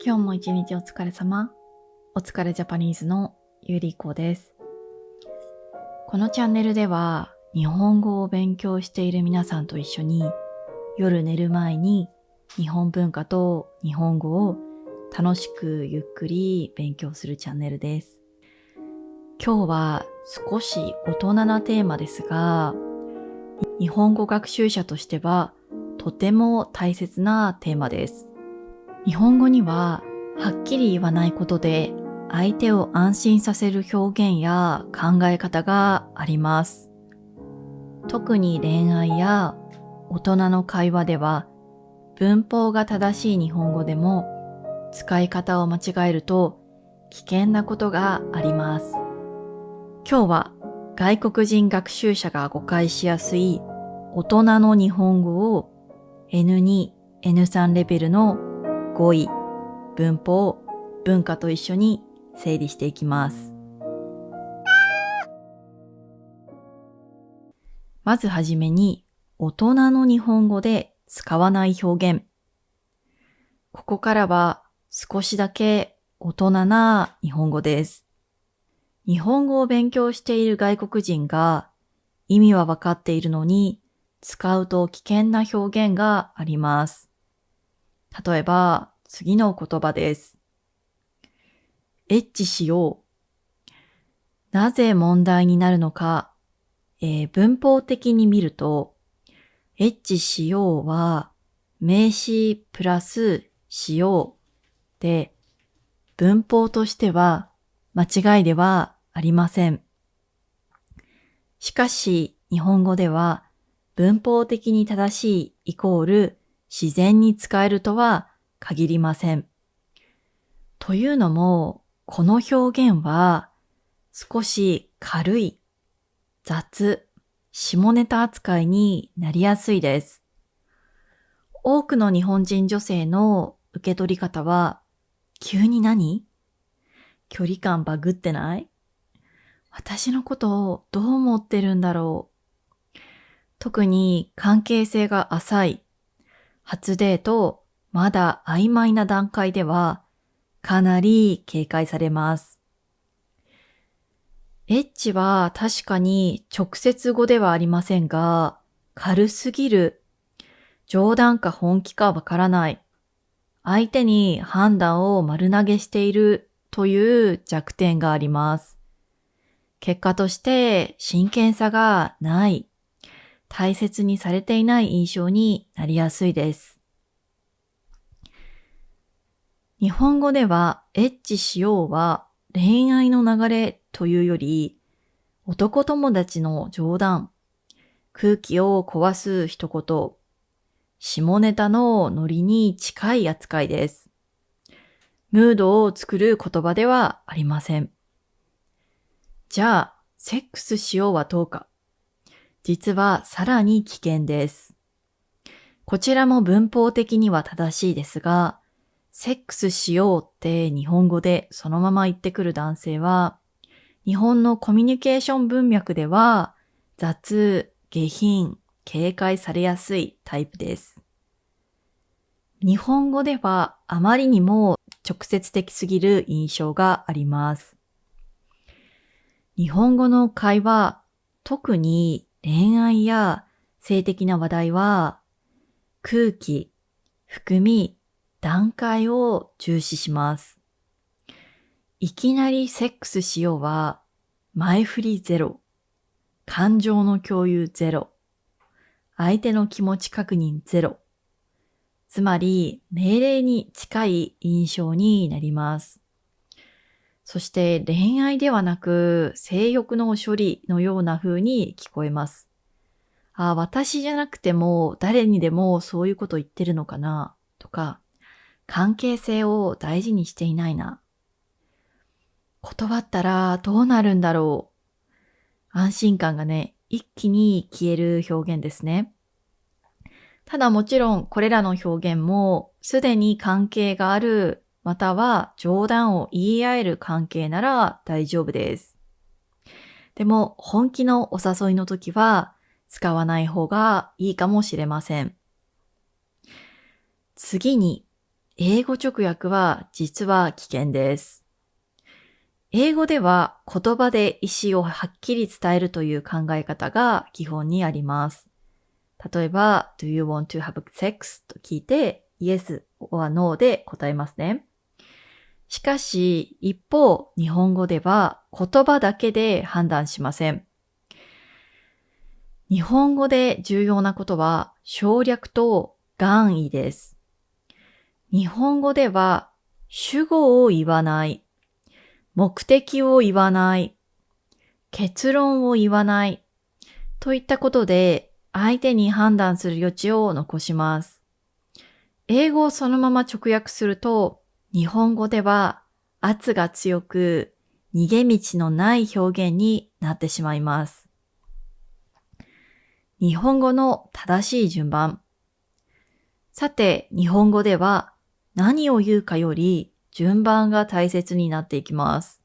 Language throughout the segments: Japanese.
今日も一日お疲れ様。お疲れジャパニーズのゆりこです。このチャンネルでは日本語を勉強している皆さんと一緒に夜寝る前に日本文化と日本語を楽しくゆっくり勉強するチャンネルです。今日は少し大人なテーマですが、日本語学習者としてはとても大切なテーマです。日本語にははっきり言わないことで相手を安心させる表現や考え方があります。特に恋愛や大人の会話では文法が正しい日本語でも使い方を間違えると危険なことがあります。今日は外国人学習者が誤解しやすい大人の日本語を N2、N3 レベルの語彙、文法、文化と一緒に整理していきます。まずはじめに、大人の日本語で使わない表現。ここからは少しだけ大人な日本語です。日本語を勉強している外国人が意味はわかっているのに使うと危険な表現があります。例えば次の言葉です。エッチしよう。なぜ問題になるのか、文法的に見ると、エッチしようは名詞プラスしようで、文法としては間違いではありません。しかし日本語では文法的に正しいイコール自然に使えるとは限りません。というのも、この表現は少し軽い、雑、下ネタ扱いになりやすいです。多くの日本人女性の受け取り方は、急に何？距離感バグってない？私のことをどう思ってるんだろう。特に関係性が浅い、初デート、まだ曖昧な段階では、かなり警戒されます。エッチは確かに直接語ではありませんが、軽すぎる、冗談か本気かわからない、相手に判断を丸投げしているという弱点があります。結果として真剣さがない、大切にされていない印象になりやすいです。日本語ではエッチしようは恋愛の流れというより、男友達の冗談、空気を壊す一言、下ネタのノリに近い扱いです。ムードを作る言葉ではありません。じゃあ、セックスしようはどうか。実はさらに危険です。こちらも文法的には正しいですが、セックスしようって日本語でそのまま言ってくる男性は、日本のコミュニケーション文脈では雑、下品、警戒されやすいタイプです。日本語ではあまりにも直接的すぎる印象があります。日本語の会話、特に恋愛や性的な話題は空気、含み、段階を重視します。いきなりセックスしようは前振りゼロ、感情の共有ゼロ、相手の気持ち確認ゼロ。つまり命令に近い印象になります。そして恋愛ではなく性欲の処理のような風に聞こえます。私じゃなくても誰にでもそういうこと言ってるのかなとか、関係性を大事にしていないな。断ったらどうなるんだろう。安心感がね、一気に消える表現ですね。ただもちろんこれらの表現もすでに関係がある、または冗談を言い合える関係なら大丈夫です。でも本気のお誘いの時は使わない方がいいかもしれません。次に、英語直訳は実は危険です。英語では言葉で意思をはっきり伝えるという考え方が基本にあります。例えば、Do you want to have sex? と聞いて、Yes or No で答えますね。しかし、一方、日本語では言葉だけで判断しません。日本語で重要なことは省略と含意です。日本語では主語を言わない、目的を言わない、結論を言わないといったことで相手に判断する余地を残します。英語をそのまま直訳すると日本語では圧が強く逃げ道のない表現になってしまいます。日本語の正しい順番。さて、日本語では何を言うかより順番が大切になっていきます。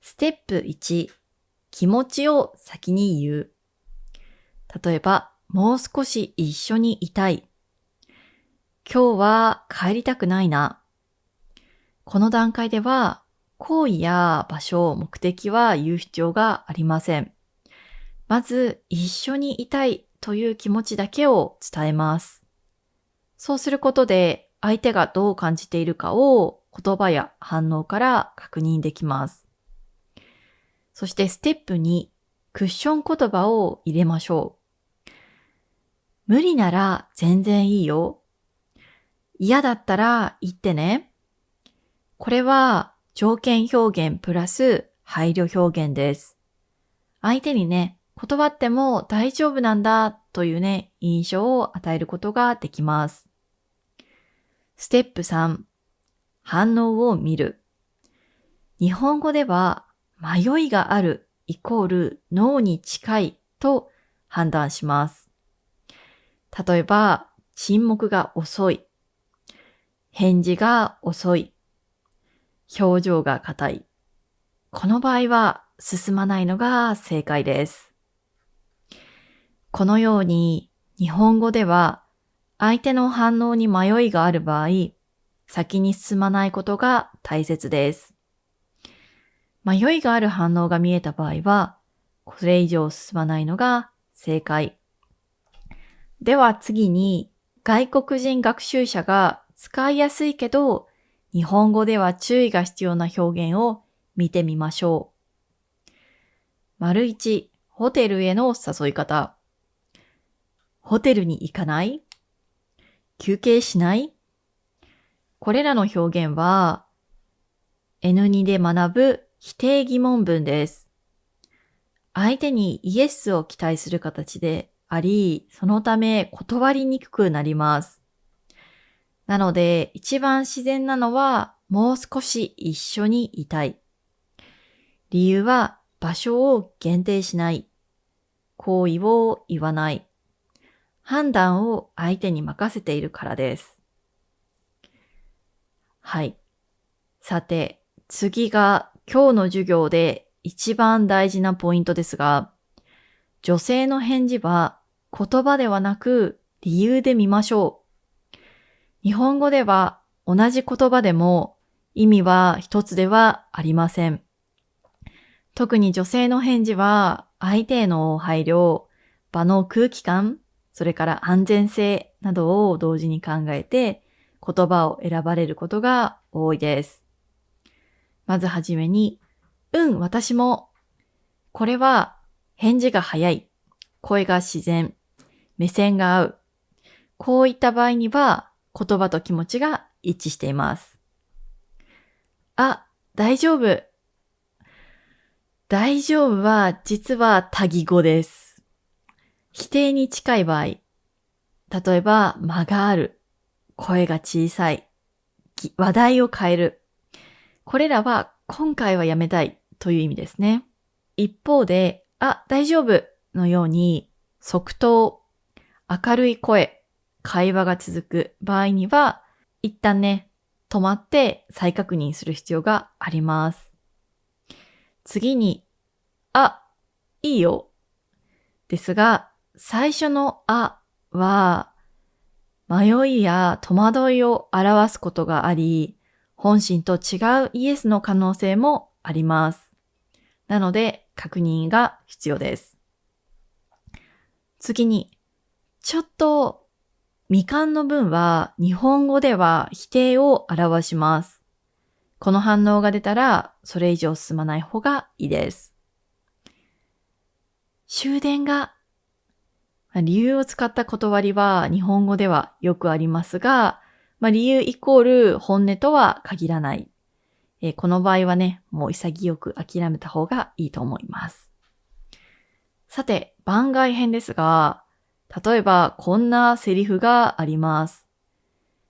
ステップ1、気持ちを先に言う。例えば、もう少し一緒にいたい。今日は帰りたくないな。この段階では、行為や場所、目的は言う必要がありません。まず、一緒にいたいという気持ちだけを伝えます。そうすることで、相手がどう感じているかを言葉や反応から確認できます。そしてステップ2、クッション言葉を入れましょう。無理なら全然いいよ。嫌だったら言ってね。これは条件表現プラス配慮表現です。相手にね、断っても大丈夫なんだというね、印象を与えることができます。ステップ3、反応を見る。日本語では迷いがあるイコールノーに近いと判断します。例えば、沈黙が遅い、返事が遅い、表情が硬い。この場合は進まないのが正解です。このように日本語では相手の反応に迷いがある場合、先に進まないことが大切です。迷いがある反応が見えた場合は、これ以上進まないのが正解。では次に、外国人学習者が使いやすいけど、日本語では注意が必要な表現を見てみましょう。1、ホテルへの誘い方。ホテルに行かない？休憩しない？これらの表現は N2 で学ぶ否定疑問文です。相手にイエスを期待する形であり、そのため断りにくくなります。なので一番自然なのはもう少し一緒にいたい。理由は場所を限定しない。行為を言わない。判断を相手に任せているからです。はい。さて、次が今日の授業で一番大事なポイントですが、女性の返事は言葉ではなく理由で見ましょう。日本語では同じ言葉でも意味は一つではありません。特に女性の返事は相手への配慮、場の空気感、それから安全性などを同時に考えて言葉を選ばれることが多いです。まずはじめに、私も。これは返事が早い、声が自然、目線が合う。こういった場合には言葉と気持ちが一致しています。大丈夫。大丈夫は実は多義語です。否定に近い場合、例えば間がある、声が小さい、話題を変える。これらは今回はやめたいという意味ですね。一方で、大丈夫のように即答、明るい声、会話が続く場合には、一旦ね、止まって再確認する必要があります。次に、いいよ。ですが、最初のは、迷いや戸惑いを表すことがあり、本心と違うイエスの可能性もあります。なので、確認が必要です。次に、ちょっと未完の文は日本語では否定を表します。この反応が出たら、それ以上進まない方がいいです。終電が、理由を使った断りは日本語ではよくありますが、理由イコール本音とは限らない。この場合はね、もう潔く諦めた方がいいと思います。さて、番外編ですが、例えばこんなセリフがあります。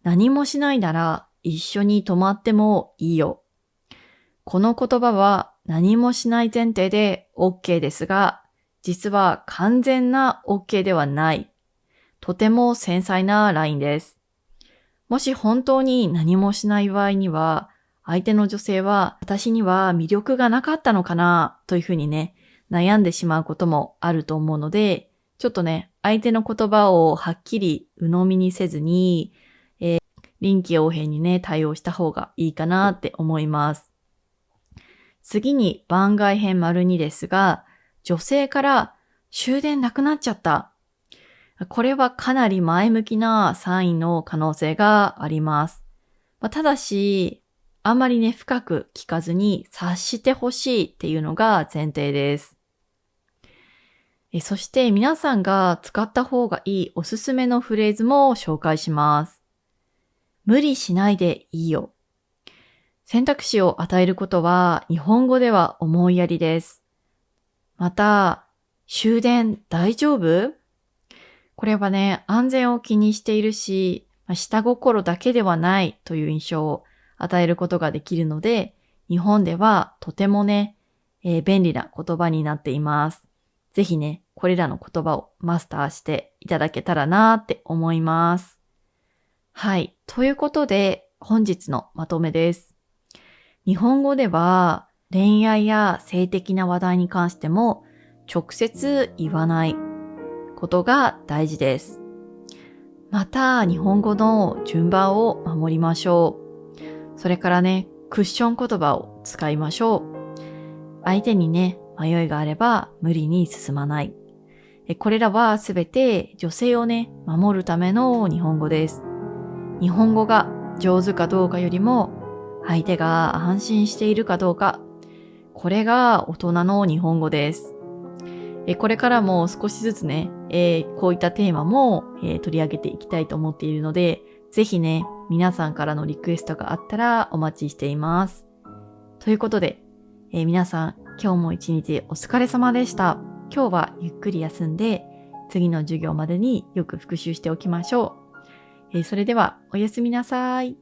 何もしないなら一緒に泊まってもいいよ。この言葉は何もしない前提で OK ですが、実は完全な OK ではない。とても繊細なラインです。もし本当に何もしない場合には、相手の女性は私には魅力がなかったのかなというふうにね、悩んでしまうこともあると思うので、ちょっとね、相手の言葉をはっきり鵜呑みにせずに、臨機応変にね、対応した方がいいかなって思います。次に番外編 ② ですが、女性から終電なくなっちゃった。これはかなり前向きなサインの可能性があります。ただし、あんまりね、深く聞かずに察してほしいっていうのが前提です。そして皆さんが使った方がいいおすすめのフレーズも紹介します。無理しないでいいよ。選択肢を与えることは日本語では思いやりです。また、終電大丈夫？これはね、安全を気にしているし、下心だけではないという印象を与えることができるので、日本ではとてもね、便利な言葉になっています。ぜひね、これらの言葉をマスターしていただけたらなって思います。はい。ということで、本日のまとめです。日本語では恋愛や性的な話題に関しても直接言わないことが大事です。また、日本語の順番を守りましょう。それからね、クッション言葉を使いましょう。相手にね、迷いがあれば無理に進まない。これらはすべて女性をね、守るための日本語です。日本語が上手かどうかよりも、相手が安心しているかどうか、これが大人の日本語です。これからも少しずつね、こういったテーマも、取り上げていきたいと思っているので、ぜひね、皆さんからのリクエストがあったらお待ちしています。ということで、皆さん今日も一日お疲れ様でした。今日はゆっくり休んで、次の授業までによく復習しておきましょう。それではおやすみなさい。